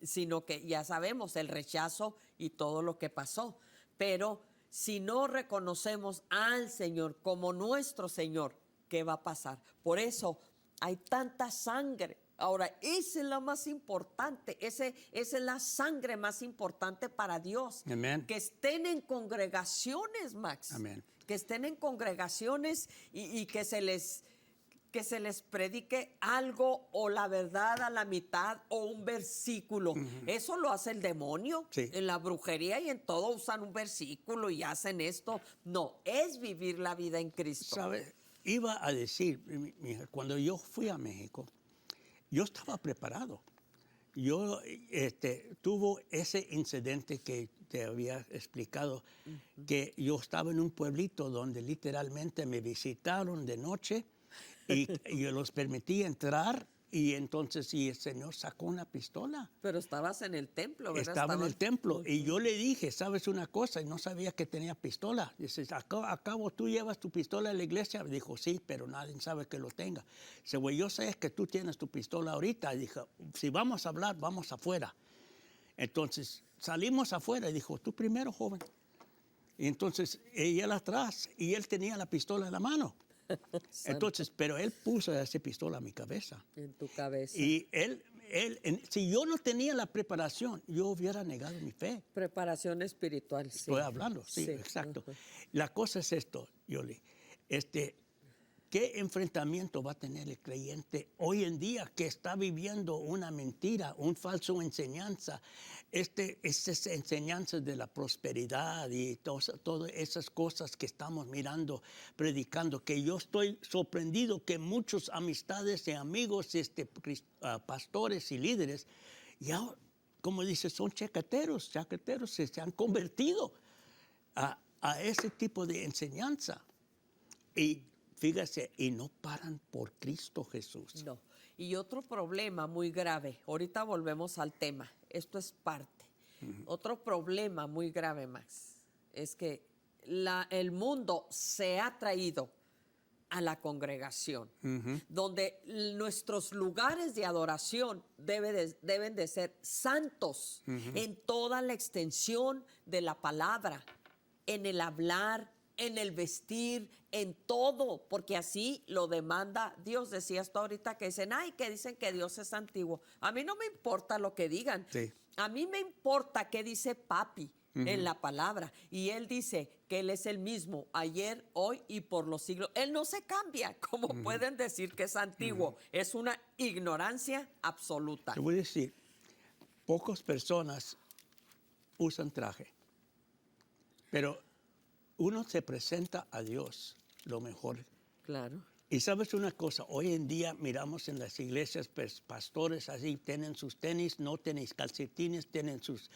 sino que ya sabemos el rechazo y todo lo que pasó. Pero si no reconocemos al Señor como nuestro Señor, ¿qué va a pasar? Por eso hay tanta sangre. Ahora, esa es la más importante, esa es la sangre más importante para Dios. Amén. Que estén en congregaciones, Max. Amén. Que estén en congregaciones y que se les predique algo o la verdad a la mitad o un versículo. Eso lo hace el demonio. Sí. En la brujería y en todo usan un versículo y hacen esto. No, es vivir la vida en Cristo. ¿Sabe? Iba a decir, mi hija, cuando yo fui a México, yo estaba preparado. Yo tuve ese incidente que te había explicado, que yo estaba en un pueblito donde literalmente me visitaron de noche y yo los permití entrar y entonces el Señor sacó una pistola. Pero estabas en el templo, ¿verdad? Estaba en el templo y yo le dije, ¿sabes una cosa? Y no sabía que tenía pistola. Dice, ¿acabo tú llevas tu pistola a la iglesia? Dijo, sí, pero nadie sabe que lo tenga. Dice, güey, yo sé que tú tienes tu pistola ahorita. Y dijo, si vamos a hablar, vamos afuera. Entonces salimos afuera y dijo, tú primero, joven. Y entonces ella atrás y él tenía la pistola en la mano. Entonces, pero él puso esa pistola a mi cabeza. En tu cabeza. Y si yo no tenía la preparación, yo hubiera negado mi fe. Preparación espiritual, sí. Estoy hablando, sí, exacto. La cosa es esto, Yoli. ¿Qué enfrentamiento va a tener el creyente hoy en día que está viviendo una mentira, un falso enseñanza? Estas enseñanzas de la prosperidad y todas esas cosas que estamos mirando, predicando, que yo estoy sorprendido que muchos amistades y amigos, pastores y líderes, ya, como dice, son chaqueteros, se han convertido a ese tipo de enseñanza. Y fíjese, y no paran por Cristo Jesús. No. Y otro problema muy grave, ahorita volvemos al tema, esto es parte. Otro problema muy grave, Max, es que el mundo se ha traído a la congregación, donde nuestros lugares de adoración deben de ser santos en toda la extensión de la palabra, en el hablar, en el vestir, en todo, porque así lo demanda Dios. Decías tú ahorita que dicen que Dios es antiguo. A mí no me importa lo que digan. Sí. A mí me importa qué dice papi, en la palabra. Y Él dice que Él es el mismo ayer, hoy y por los siglos. Él no se cambia. ¿Cómo pueden decir que es antiguo? Es una ignorancia absoluta. Te voy a decir, pocas personas usan traje, pero uno se presenta a Dios lo mejor. Claro. Y sabes una cosa, hoy en día miramos en las iglesias, pues, pastores así, tienen sus tenis, no tenis, calcetines, tienen sus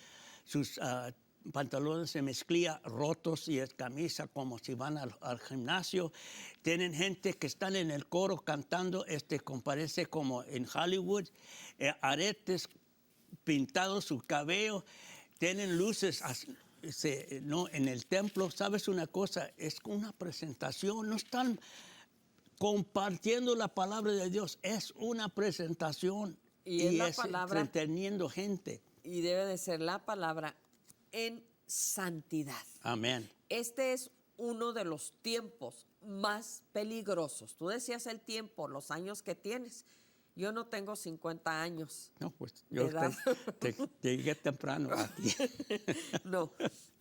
pantalones de mezclilla rotos y es camisa como si van al gimnasio. Tienen gente que están en el coro cantando, parece como en Hollywood, aretes pintados su cabello, tienen luces no, en el templo. ¿Sabes una cosa? Es una presentación, no están compartiendo la palabra de Dios, es una presentación Y es la palabra, entreteniendo gente. Y debe de ser la palabra en santidad. Amén. Este es uno de los tiempos más peligrosos. Tú decías el tiempo, los años que tienes. Yo no tengo 50 años. No, pues yo te llegué temprano aquí. No,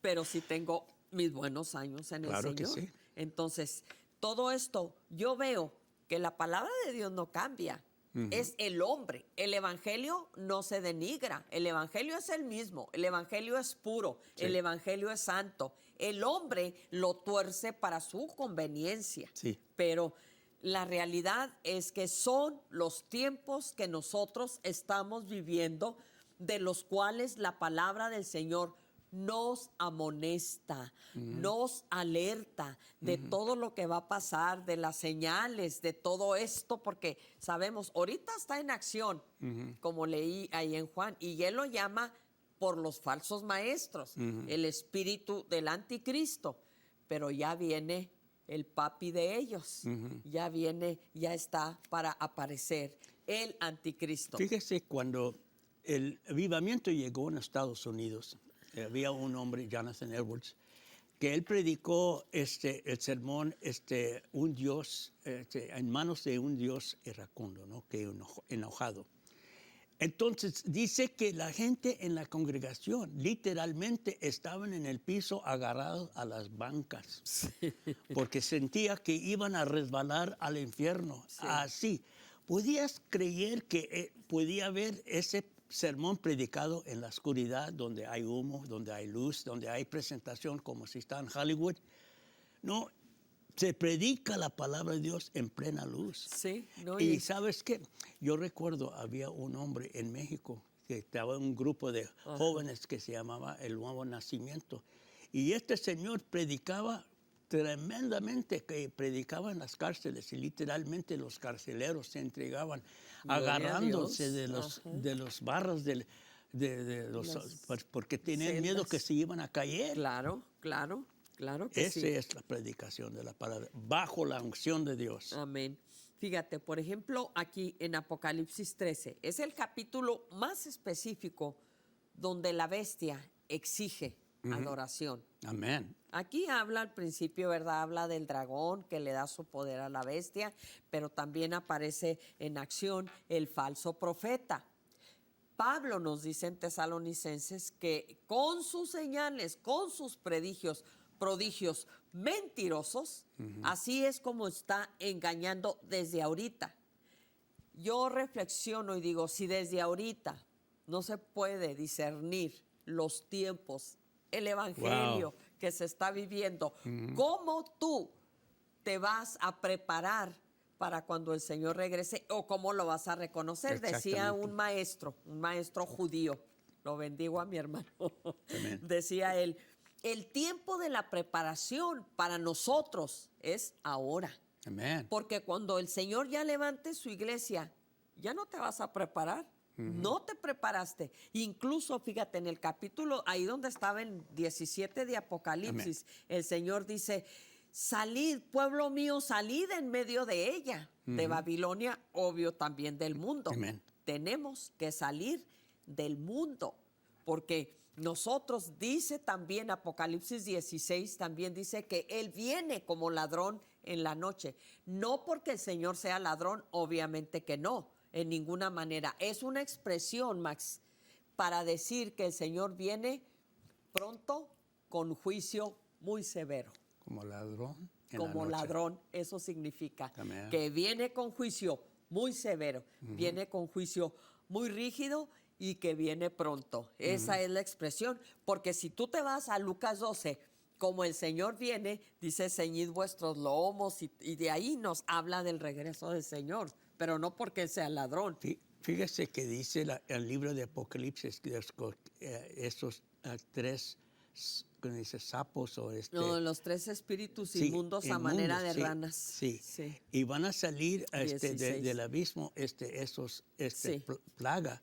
pero sí tengo mis buenos años en el Claro Señor. que sí. Entonces, todo esto, yo veo que la palabra de Dios no cambia. Es el hombre. El evangelio no se denigra. El evangelio es el mismo. El evangelio es puro. Sí. El evangelio es santo. El hombre lo tuerce para su conveniencia. Sí. Pero la realidad es que son los tiempos que nosotros estamos viviendo, de los cuales la palabra del Señor nos amonesta, nos alerta de todo lo que va a pasar, de las señales, de todo esto, porque sabemos, ahorita está en acción, como leí ahí en Juan, y él lo llama por los falsos maestros, el espíritu del anticristo, pero ya viene el papi de ellos, ya viene, ya está para aparecer el anticristo. Fíjese, cuando el avivamiento llegó en Estados Unidos, había un hombre, Jonathan Edwards, que él predicó el sermón, un Dios, en manos de un Dios iracundo, ¿no? Que enojado. Entonces dice que la gente en la congregación literalmente estaban en el piso agarrados a las bancas, sí, porque sentía que iban a resbalar al infierno. Sí. Así, ¿podías creer que podía haber ese sermón predicado en la oscuridad, donde hay humo, donde hay luz, donde hay presentación como si está en Hollywood? No, se predica la palabra de Dios en plena luz. Sí, no, y ¿sabes qué? Yo recuerdo, había un hombre en México que estaba en un grupo de jóvenes que se llamaba El Nuevo Nacimiento. Y este señor predicaba tremendamente, que predicaba en las cárceles y literalmente los carceleros se entregaban, agarrándose de los barras porque tenían miedo que se iban a caer. Claro, claro. Claro que Esa es la predicación de la palabra, bajo la unción de Dios. Amén. Fíjate, por ejemplo, aquí en Apocalipsis 13, es el capítulo más específico donde la bestia exige adoración. Amén. Aquí habla al principio, ¿verdad? Habla del dragón que le da su poder a la bestia, pero también aparece en acción el falso profeta. Pablo nos dice en Tesalonicenses que con sus señales, con sus prodigios mentirosos, así es como está engañando desde ahorita. Yo reflexiono y digo, si desde ahorita no se puede discernir los tiempos, el evangelio que se está viviendo, ¿cómo tú te vas a preparar para cuando el Señor regrese o cómo lo vas a reconocer? Decía un maestro judío, lo bendigo a mi hermano, decía él, el tiempo de la preparación para nosotros es ahora. Amén. Porque cuando el Señor ya levante su iglesia, ya no te vas a preparar. No te preparaste. Incluso, fíjate, en el capítulo, ahí donde estaba en 17 de Apocalipsis, el Señor dice, salid, pueblo mío, salid en medio de ella, de Babilonia, obvio también del mundo. Amén. Tenemos que salir del mundo, porque nosotros, dice también Apocalipsis 16, también dice que Él viene como ladrón en la noche. No porque el Señor sea ladrón, obviamente que no, en ninguna manera. Es una expresión, Max, para decir que el Señor viene pronto con juicio muy severo. Como ladrón en la Como noche. ladrón, eso significa Amén. que viene con juicio muy severo, viene con juicio muy rígido y que viene pronto. Esa es la expresión, porque si tú te vas a Lucas 12, como el Señor viene, dice, ceñid vuestros lomos, y de ahí nos habla del regreso del Señor, pero no porque sea ladrón. Fíjese que dice el libro de Apocalipsis, que esos tres, ¿cómo dice? Sapos o No, los tres espíritus sí, inmundos a manera de sí, ranas. Sí. Sí. Y van a salir del 16. abismo Sí. plaga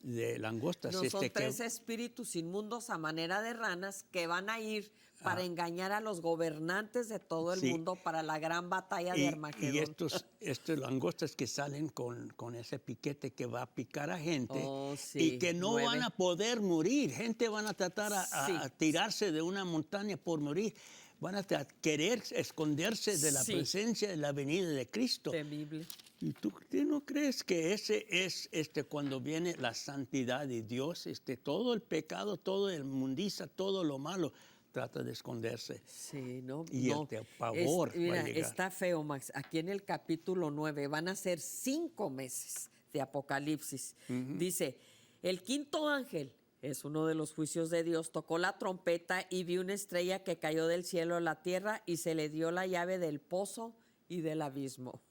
de langostas. No, son que, tres espíritus inmundos a manera de ranas que van a ir para Ah. engañar a los gobernantes de todo el Sí. mundo para la gran batalla de y Armagedón. estos langostas que salen con ese piquete que va a picar a gente Oh, y sí, que no 9. van a poder morir. Gente van a tratar Sí. a tirarse de una montaña por morir. Van a querer esconderse de la Sí. presencia de la venida de Cristo. Temible. ¿Y tú no crees que ese es cuando viene la santidad de Dios? Todo el pecado, todo el inmundicia, todo lo malo trata de esconderse. Sí, no, Y no. el pavor va a Mira, llegar. está feo, Max. Aquí en el capítulo 9 van a ser 5 meses de Apocalipsis. Dice, el quinto ángel, es uno de los juicios de Dios, tocó la trompeta y vi una estrella que cayó del cielo a la tierra y se le dio la llave del pozo y del abismo.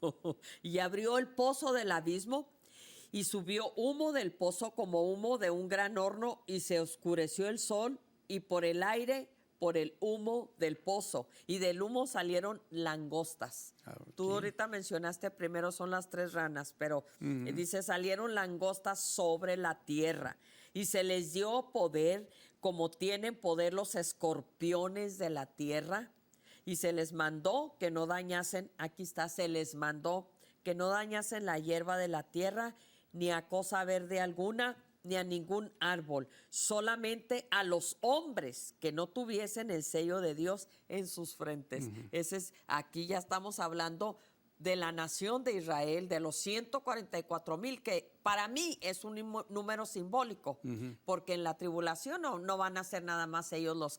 Y abrió el pozo del abismo y subió humo del pozo como humo de un gran horno y se oscureció el sol y por el aire, por el humo del pozo. Y del humo salieron langostas. Tú ahorita mencionaste primero son las tres ranas, pero dice salieron langostas sobre la tierra y se les dio poder como tienen poder los escorpiones de la tierra. Y se les mandó que no dañasen, aquí está, se les mandó que no dañasen la hierba de la tierra, ni a cosa verde alguna, ni a ningún árbol, solamente a los hombres que no tuviesen el sello de Dios en sus frentes. Aquí ya estamos hablando de la nación de Israel, de los 144,000, que para mí es un número simbólico, porque en la tribulación no van a ser nada más ellos los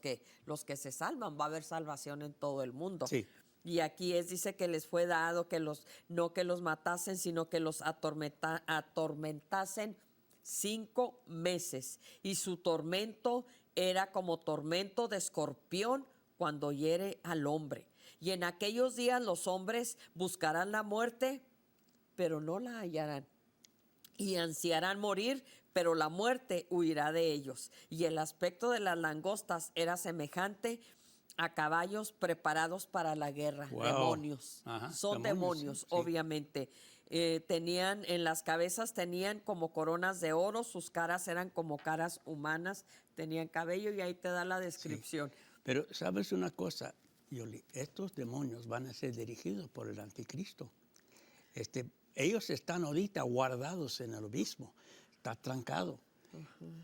que se salvan, va a haber salvación en todo el mundo. Sí. Y aquí dice que les fue dado no que los matasen, sino que los atormentasen 5 meses. Y su tormento era como tormento de escorpión cuando hiere al hombre. Y en aquellos días los hombres buscarán la muerte, pero no la hallarán. Y ansiarán morir, pero la muerte huirá de ellos. Y el aspecto de las langostas era semejante a caballos preparados para la guerra. Wow. Demonios. Ajá, Son demonios, sí. obviamente. Tenían en las cabezas tenían como coronas de oro, sus caras eran como caras humanas, tenían cabello y ahí te da la descripción. Sí. Pero sabes una cosa, Yoli, estos demonios van a ser dirigidos por el anticristo. Ellos están ahorita guardados en el abismo, está trancado.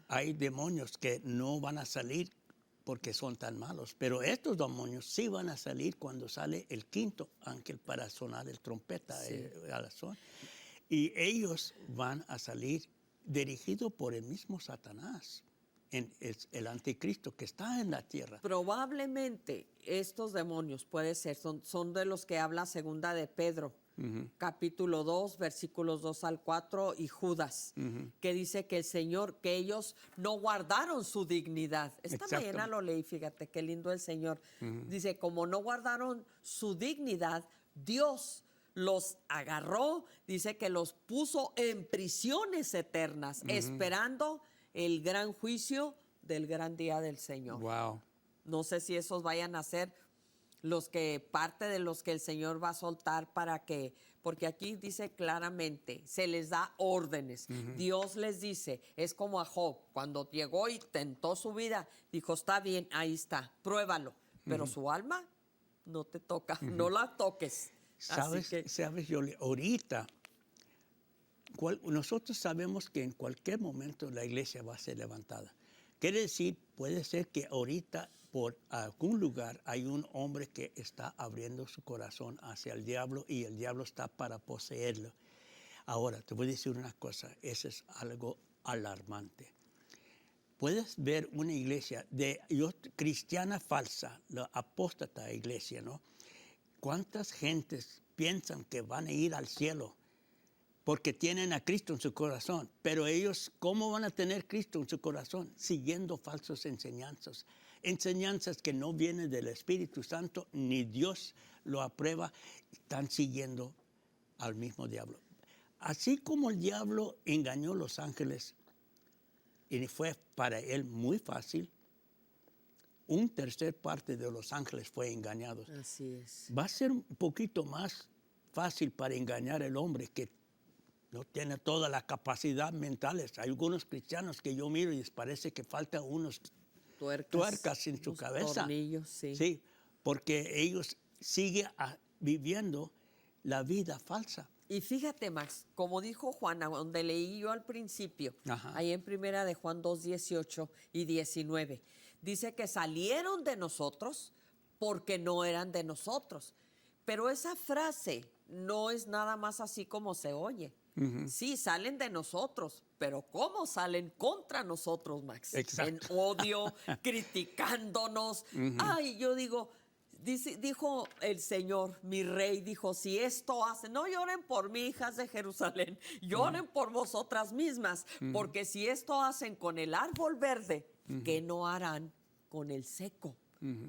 Hay demonios que no van a salir porque son tan malos, pero estos demonios sí van a salir cuando sale el quinto ángel para sonar el trompeta. Sí. A la zona. Y ellos van a salir dirigidos por el mismo Satanás, el anticristo que está en la tierra. Probablemente estos demonios puede ser, son de los que habla segunda de Pedro, capítulo 2, versículos 2 al 4 y Judas, que dice que el Señor, que ellos no guardaron su dignidad. Esta mañana lo leí, fíjate qué lindo el Señor. Dice, como no guardaron su dignidad, Dios los agarró, dice que los puso en prisiones eternas, esperando el gran juicio del gran día del Señor. Wow. No sé si esos vayan a ser parte de los que el Señor va a soltar porque aquí dice claramente, se les da órdenes. Dios les dice, es como a Job, cuando llegó y tentó su vida, dijo, está bien, ahí está, pruébalo, pero su alma no te toca, no la toques. ¿Sabes, Yoli? Ahorita, nosotros sabemos que en cualquier momento la iglesia va a ser levantada. Quiere decir, puede ser que ahorita por algún lugar hay un hombre que está abriendo su corazón hacia el diablo y el diablo está para poseerlo. Ahora, te voy a decir una cosa, eso es algo alarmante. puedes ver una iglesia cristiana falsa, la apóstata iglesia, ¿no? ¿Cuántas gentes piensan que van a ir al cielo porque tienen a Cristo en su corazón? Pero ellos, ¿cómo van a tener Cristo en su corazón? Siguiendo falsas enseñanzas. Enseñanzas que no vienen del Espíritu Santo, ni Dios lo aprueba. Están siguiendo al mismo diablo. Así como el diablo engañó a los ángeles, y fue para él muy fácil, un tercer parte de los ángeles fue engañados. Así es. Va a ser un poquito más fácil para engañar al hombre que no tiene toda la capacidad mental. Hay algunos cristianos que yo miro y les parece que faltan unos tuercas en su cabeza. Tornillos, sí. Sí, porque ellos siguen viviendo la vida falsa. Y fíjate, Max, como dijo Juana, donde leí yo al principio, Ajá. ahí en primera de Juan 2, 18 y 19, dice que salieron de nosotros porque no eran de nosotros. Pero esa frase no es nada más así como se oye. Sí, salen de nosotros, pero ¿cómo salen contra nosotros, Max? Exacto. En odio, criticándonos. Ay, yo digo, dijo el Señor, mi rey, dijo, si esto hacen, no lloren por mí, hijas de Jerusalén, lloren por vosotras mismas, porque si esto hacen con el árbol verde, ¿qué no harán con el seco?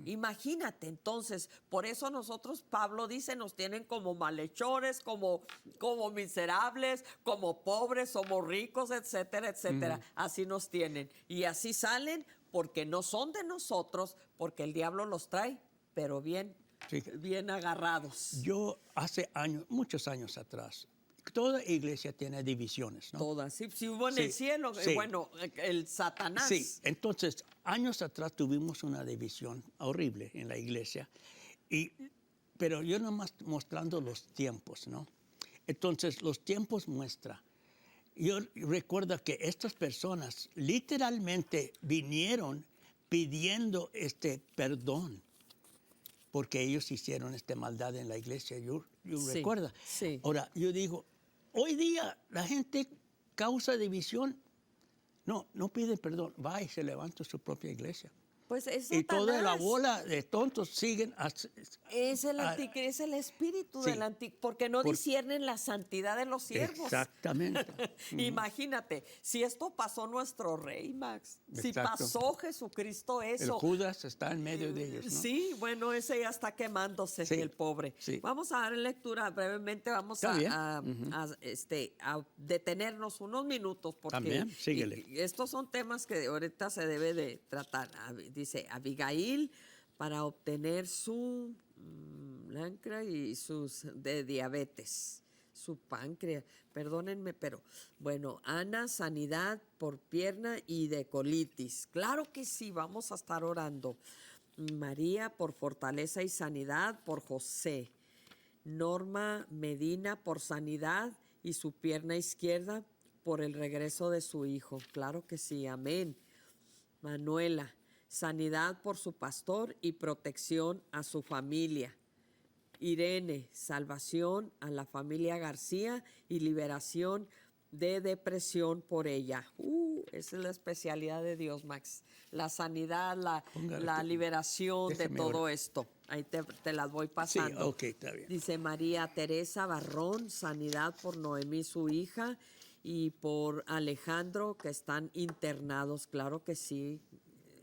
Imagínate, entonces, por eso nosotros, Pablo dice, nos tienen como malhechores, como miserables, como pobres, somos ricos, etcétera, etcétera. Así nos tienen. Y así salen porque no son de nosotros, porque el diablo los trae, pero bien agarrados. Yo hace años, muchos años atrás, toda iglesia tiene divisiones, ¿no? Todas. Si hubo en el cielo, sí. bueno, el Satanás. Sí, entonces, años atrás tuvimos una división horrible en la iglesia, pero yo nomás mostrando los tiempos, ¿no? Entonces, los tiempos muestra. Yo recuerdo que estas personas literalmente vinieron pidiendo perdón porque ellos hicieron maldad en la iglesia. Yo Sí, recuerdo. sí. Ahora, yo digo, hoy día la gente causa división. No pide perdón, va y se levanta su propia iglesia. Pues es Y toda la Satanás. bola de tontos siguen. Es el anticristo, es el espíritu Sí. del anticristo, porque no disciernen la santidad de los siervos. Exactamente. Imagínate, si esto pasó nuestro rey, Max, si Exacto. pasó Jesucristo El eso. Judas está en medio de ellos, ¿no? Sí, bueno, ese ya está quemándose, Sí, el pobre. sí. Vamos a dar lectura brevemente, vamos Está bien. a detenernos unos minutos, porque También, síguele. y estos son temas que ahorita se debe de tratar. Dice Abigail, para obtener su láncra y sus de diabetes, su páncreas, perdónenme, pero bueno, Ana, sanidad por pierna y de colitis. Claro que sí, vamos a estar orando. María, por fortaleza y sanidad, por José. Norma Medina, por sanidad y su pierna izquierda, por el regreso de su hijo. Claro que sí, amén. Manuela, sanidad por su pastor y protección a su familia. Irene, salvación a la familia García y liberación de depresión por ella. Esa es la especialidad de Dios, Max. La sanidad, la liberación de todo esto. Ahí te las voy pasando. Sí, ok, está bien. Dice María Teresa Barrón, sanidad por Noemí, su hija, y por Alejandro, que están internados. Claro que sí.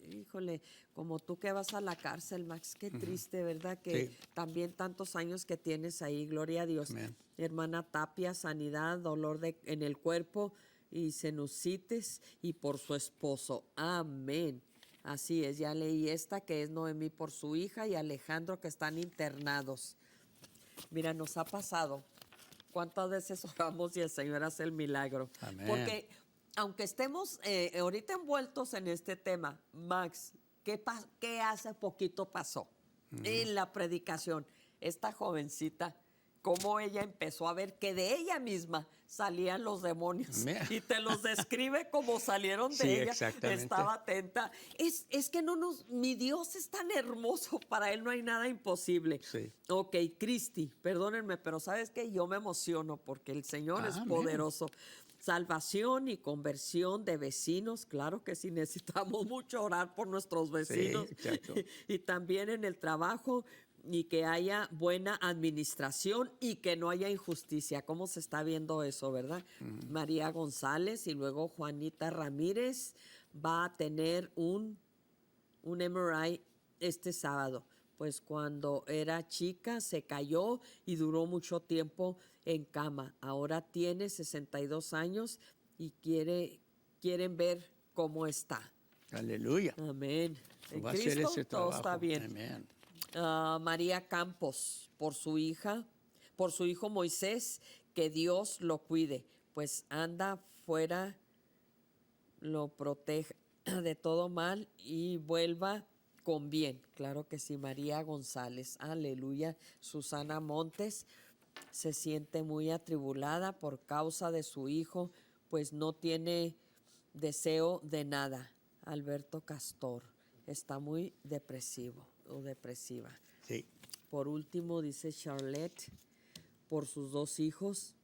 Híjole, como tú que vas a la cárcel, Max, qué triste, ¿verdad? Que Sí. también tantos años que tienes ahí, gloria a Dios. Amén. Hermana Tapia, sanidad, dolor en el cuerpo y sinusitis, y por su esposo. Amén. Así es, ya leí esta, que es Noemí por su hija, y Alejandro, que están internados. Mira, nos ha pasado. ¿Cuántas veces oramos y el Señor hace el milagro? Amén. Porque aunque estemos ahorita envueltos en este tema, Max, ¿qué hace poquito pasó en la predicación? Esta jovencita, cómo ella empezó a ver que de ella misma salían los demonios. Amén. Y te los describe como salieron de Sí, ella. exactamente. Estaba atenta. Es que mi Dios es tan hermoso, para Él no hay nada imposible. Sí. Ok, Cristi, perdónenme, pero ¿sabes qué? Yo me emociono porque el Señor es Amén. poderoso. salvación y conversión de vecinos. Claro que sí, necesitamos mucho orar por nuestros vecinos. Sí, exacto. Y también en el trabajo, y que haya buena administración y que no haya injusticia. ¿Cómo se está viendo eso, verdad? María González y luego Juanita Ramírez va a tener un MRI este sábado. Pues cuando era chica se cayó y duró mucho tiempo en cama. Ahora tiene 62 años y quieren ver cómo está. Aleluya. Amén. En Va a hacer Cristo ese todo trabajo. está bien. Amén. María Campos, por su hijo Moisés, que Dios lo cuide, pues anda fuera, lo proteja de todo mal y vuelva con bien. Claro que sí, María González, aleluya. Susana Montes se siente muy atribulada por causa de su hijo, pues no tiene deseo de nada. Alberto Castor está muy depresivo o depresiva. Sí. Por último, dice Charlotte, por sus 2 hijos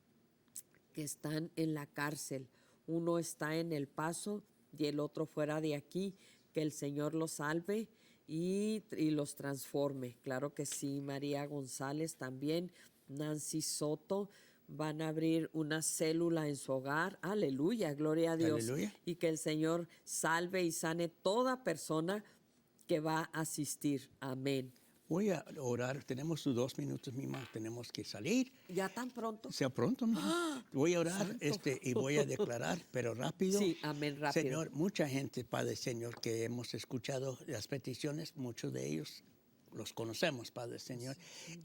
que están en la cárcel. Uno está en El Paso y el otro fuera de aquí. Que el Señor los salve y los transforme. Claro que sí, María González también. Nancy Soto, van a abrir una célula en su hogar. Aleluya, gloria a Dios. Aleluya. Y que el Señor salve y sane toda persona que va a asistir. Amén. Voy a orar. Tenemos 2 minutos, Mima. Tenemos que salir. ¿Ya tan pronto? Sea pronto, Mima. Voy a orar Santo. y voy a declarar, pero rápido. Sí, amén, rápido. Señor, mucha gente, Padre Señor, que hemos escuchado las peticiones, muchos de ellos los conocemos, Padre Señor.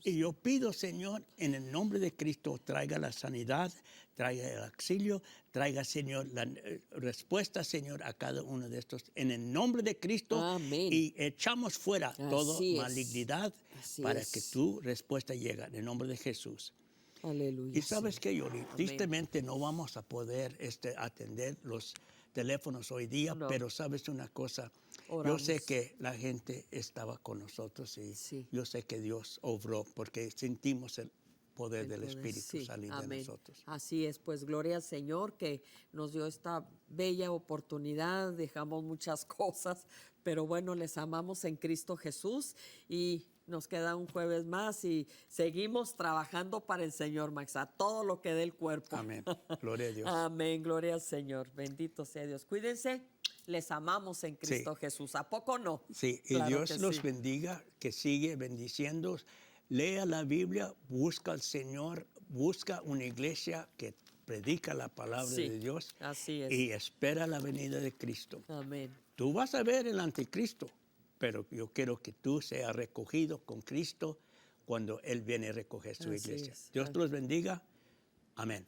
Y yo pido, Señor, en el nombre de Cristo, traiga la sanidad, traiga el auxilio, traiga, Señor, la respuesta, Señor, a cada uno de estos. En el nombre de Cristo. Amén. Y echamos fuera toda Así es. malignidad Así para es. que tu respuesta llegue. En el nombre de Jesús. Aleluya. Y sabes sí. que, Yoli, tristemente no vamos a poder atender los teléfonos hoy día, No. pero sabes una cosa, Oramos. yo sé que la gente estaba con nosotros y Sí. yo sé que Dios obró porque sentimos el poder del Entonces, Espíritu sí, salir de amén. nosotros. Así es, pues gloria al Señor que nos dio esta bella oportunidad. Dejamos muchas cosas, pero bueno, les amamos en Cristo Jesús y nos queda un jueves más y seguimos trabajando para el Señor, Max, a todo lo que dé el cuerpo. Amén. Gloria a Dios. Amén, gloria al Señor. Bendito sea Dios. Cuídense, les amamos en Cristo Jesús. ¿A poco no? Sí, y Claro Dios que los sí. bendiga, que sigue bendiciendo. Lea la Biblia, busca al Señor, busca una iglesia que predica la palabra Sí, de Dios así es. y espera la venida de Cristo. Amén. Tú vas a ver el anticristo, pero yo quiero que tú seas recogido con Cristo cuando Él viene a recoger su Así iglesia. es. Dios te los bendiga. Amén.